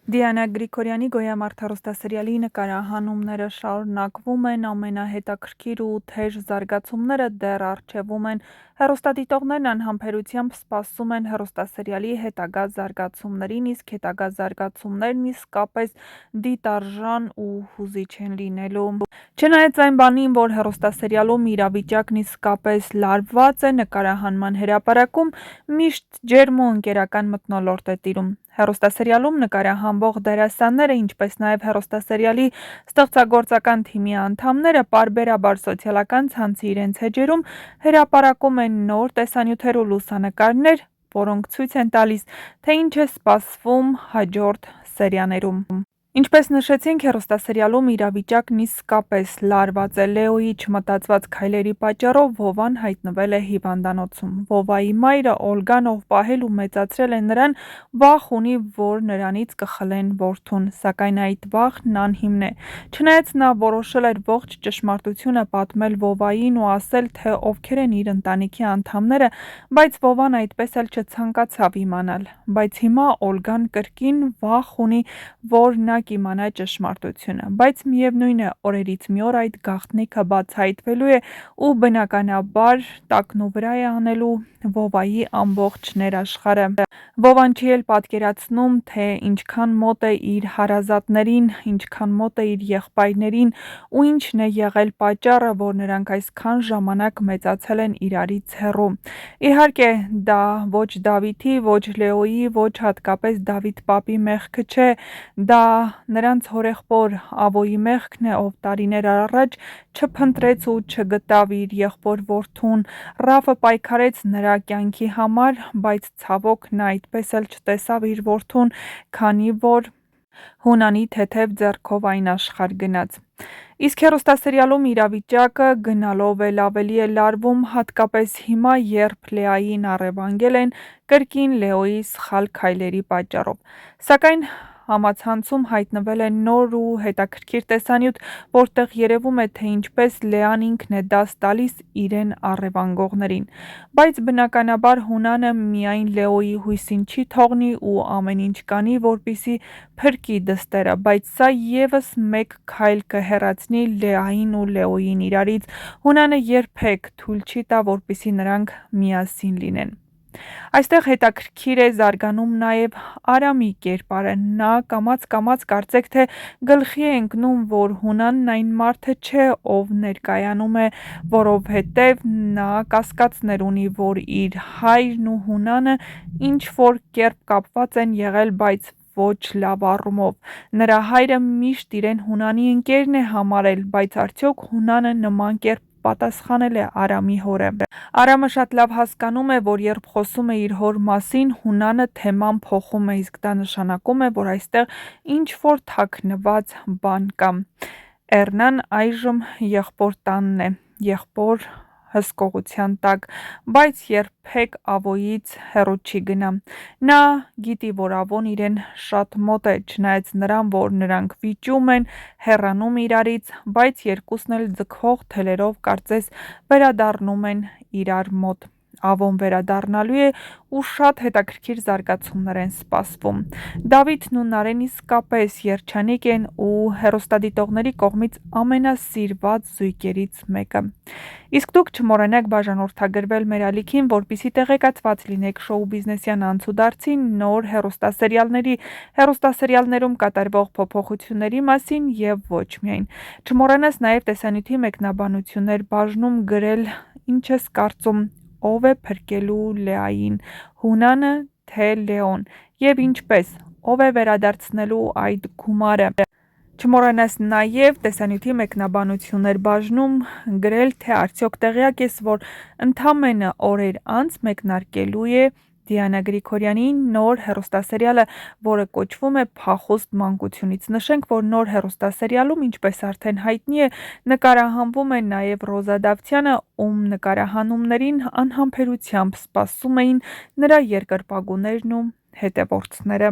Դիանա Գրիգորյանի «Գոյամարդ» հեռուստասերիալի նկարահանումները շարունակվում են, ամենահետաքրքիր ու թեժ զարգացումները դեռ առջևում են։ Հեռուստադիտողներն անհամբերությամբ սպասում են հեռուստասերիալի հետագա զարգացումներին, իսկ հետագա զարգացումներն իսկապես դիտարժան ու հուզիչ են լինելու։ Չնայած այն բանին, որ հեռուստասերիալում իրավիճակն իսկապես լարված է, նկարահանման հրապարակում միշտ ջերմ ու ընկերական մթնոլորտ է տիրում։ Հեռուստասերիալում նկարահանվող դերասանները, ինչպես նաև հեռուստասերիալի ստեղծագործական թիմի անդամները պարբերաբար սոցիալական ցանցի իրենց էջերում հրապարակում են նոր տեսանյութեր ու լուսանկարներ, որոնք ցույց են տալիս, թե ինչ է սպասվում հաջորդ սերիաներում։ Ինչպես նշեցինք, հեռուստասերիալում իրավիճակն իսկապես լարված է։ Լեոյի չմտածված քայլերի պատճառով Վովան հայտնվել է հիվանդանոցում։ Վովայի մայրը Օլգան, ով պահել ու մեծացրել է նրան, վախ ունի, որ նրանից կխլեն որդուն, սակայն այդ վախն անհիմն է։ Չնայած նա որոշել էր ողջ ճշմարտությունը պատմել Վովային ու ասել, թե ովքեր են իր ընտանիքի անդամները, բայց Վովան այդպես էլ չցանկացավ իմանալ։ Բայց հիմա Օլգան կրկին վախ ունի, որ նա կիմանա ճշմարտությունը, բայց միևնույն է, օրերից մի օր այդ գաղտնիքը բացահայտվելու է ու բնականաբար տակնուվրա է անելու Վովայի ամբողջ ներաշխարհը։ Վովան չի էլ պատկերացնում, թե ինչքան մոտ է իր հարազատներին, ինչքան մոտ է իր եղբայրներին ու ինչն է եղել պատճառը, որ նրանք այսքան ժամանակ մեծացել են իրարից հեռու։ Իհարկե, դա ոչ Դավիթի, ոչ Լեոյի, ոչ հատկապես Դավիթ պապի մեղքը չէ, դա նրանց հորեղբոր Ավոյի մեղքն է, ով տարիներ առաջ չփնտրեց ու չգտավ իր եղբոր որդուն։ Ռաֆը պայքարեց նրա կյանքի համար, բայց ցավոք նա այդպես էլ չտեսավ իր որդուն, քանի որ Հունանի թեթև ձեռքով այն աշխարհ գնաց։ Իսկ հեռուստասերիալում իրավիճակը գնալով էլ ավելի է լարվում, հատկապես հիմա, երբ Լեային առևանգել են կրկին Լեոյի սխալ քայլերի պատճառով։ Սակայն համացանցում հայտնվել է նոր ու հետաքրքիր տեսանյութ, որտեղ երևում է, թե ինչպես Լեան ինքն է դաս տալիս իրեն առևանգողներին։ Բայց բնականաբար Հունանը միայն Լեոյի հույսին չի թողնի ու ամեն ինչ կանի, որպեսզի փրկի դստերը, բայց սա ևս մեկ քայլ կհեռացնի Լեային ու Լեոյին իրարից։ Հունանը երբեք թույլ չի տա, որպեսզի նրանք միասին լինեն։ Այստեղ հետաքրքիր է զարգանում նաև Արամի կերպարը։ Նա կամաց-կամաց կարծեք թե գլխի է ընկնում, որ Հունանն այն մարդը չէ, ով ներկայանում է, որովհետև նա կասկածներ ունի, որ իր հայրն ու Հունանը ինչ-որ կերպ կապված են եղել, բայց ոչ լավ առումով։ Նրա հայրը միշտ իրեն Հունանի ընկերն է համարել, բայց արդյոք Հունանը նման կերպ պատասխանել է Արամի հորը։ Արամը շատ լավ հասկանում է, որ երբ խոսում է իր հոր մասին, Հունանը թեման փոխում է, իսկ դա նշանակում է, որ այստեղ ինչ-որ թաքնված բան կա։ Էռնան այժմ եղբոր տանն է, եղբոր հսկողության տակ, բայց երբեք Ավոյից հեռու չի գնա։ Նա գիտի, որ Ավոն իրեն շատ մոտ է, չնայած նրան, որ նրանք վիճում են, հեռանում իրարից, բայց երկուսն էլ ձգվող թելերով կարծես վերադառնում են իրար մոտ։ Ավոն վերադառնալու է ու շատ հետաքրքիր զարգացումներ են սպասվում։ Դավիթն ու Նարեն իսկապես երջանիկ են ու հեռուստադիտողների կողմից ամենասիրված զույգերից մեկը։ Իսկ դուք չմոռանաք բաժանորդագրվել մեր ալիքին, որպեսզի տեղեկացված լինեք շոու բիզնեսյան անցուդարձի նոր հեռուստասերիալներում կատարվող փոփոխությունների մասին եւ ոչ միայն։ Չմոռանաս նաև տեսանյութի մեկնաբանություններ բաժնում գրել ինչ ես կարծում, ով է փրկելու Լեային, Հունանը թե Լեոն, եւ ինչպես, ով է վերադարձնելու այդ գումարը։ Չմոռանաս նաև տեսանյութի մեկնաբանություններ բաժնում գրել, թե արդյոք տեղյակ ես, որ ընդամենը օրեր անց մեկնարկելու է Դիանա Գրիգորյանի նոր հեռուստասերիալը, որը կոչվում է Փախուստ մանկությունից։ Նշենք, որ նոր հեռուստասերիալում, ինչպես արդեն հայտնի է, նկարահանվում է նաև Ռոզա Դավթյանը, ում նկարահանումներին անհամբերությամբ սպասում էին նրա երկրպագուներն ու հետևորդները։